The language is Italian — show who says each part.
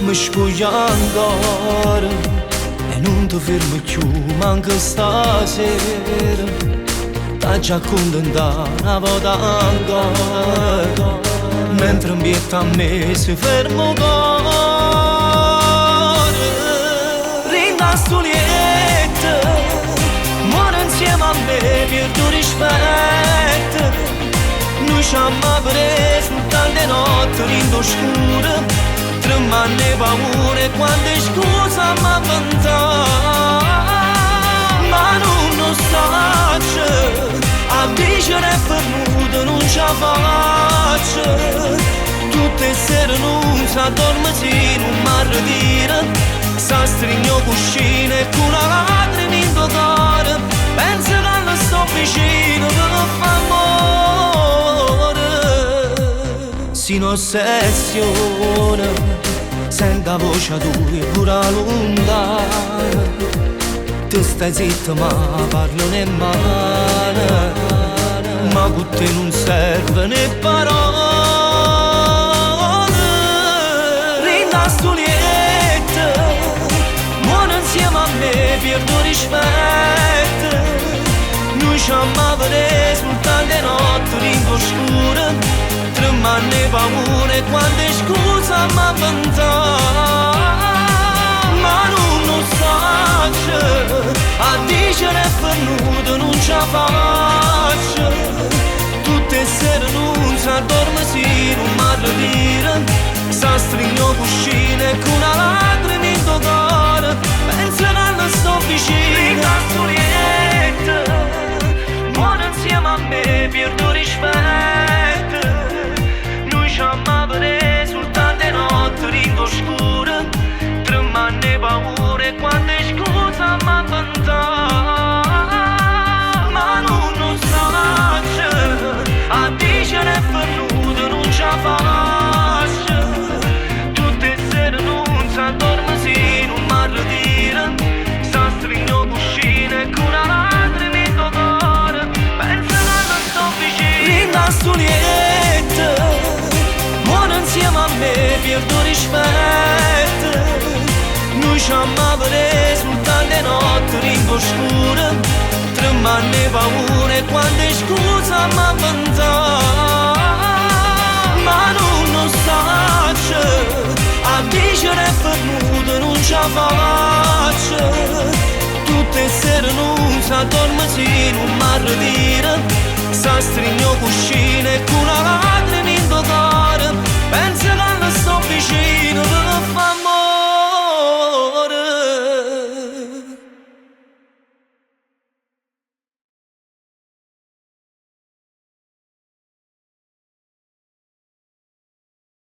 Speaker 1: mi spoglia ancora e non ti fermi più manco stasera. T'ha già contentato una volta ancora, mentre un bietto a me si ferma il cuore. Rinda stulietta, muore insieme a me, perdo rispetto. Noi ci abbiamo preso tante notti rinda scure, tremando paure quante scuse mi avventare. Ma non lo saccio, a dicere è venuto non ce la faccio. Tutte le sere non si addorme se non mi ritira, si stringo cuscino e con una lacrima in cuore penso che le sto vicino per fare amore. Si un'ossessione, sento la voce tua pure lontana. Tu stai zitto ma parlo nemmeno, ma con te non serve né parole. Rinda stulietta, muore insieme a me, perdo rispetto. Noi ci abbiamo preso tante notti rinda scure, tremando paure quante scuse mi avventare. Ma non lo saccio, a dicere è venuto non ce la faccio. Tutte le sere non si addorme se non mi ritira, si stringo cuscino e con una lacrima in cuore penso che le sto vicino. Rinda stulietta, muore insieme a me, perdo rispetto. Noi ci abbiamo preso tante notti rinda scure, tremando paure quante scuse mi avventare. Ma non lo saccio, a dicere è venuto non ce la faccio. Tutte le sere non si addorme se non mi ritira, si stringo cuscino e con una lacrima in cuore penso che le sto vicino. Rinda stulietta, muore insieme a me, perdo rispetto. Noi ci abbiamo preso tante notti rinda scure, tremando paure quante scuse mi avventare. Ma non lo saccio, a dicere è venuto non ce la faccio. Tutte le sere non si addorme se non mi ritira, si stringo cuscino e con una lacrima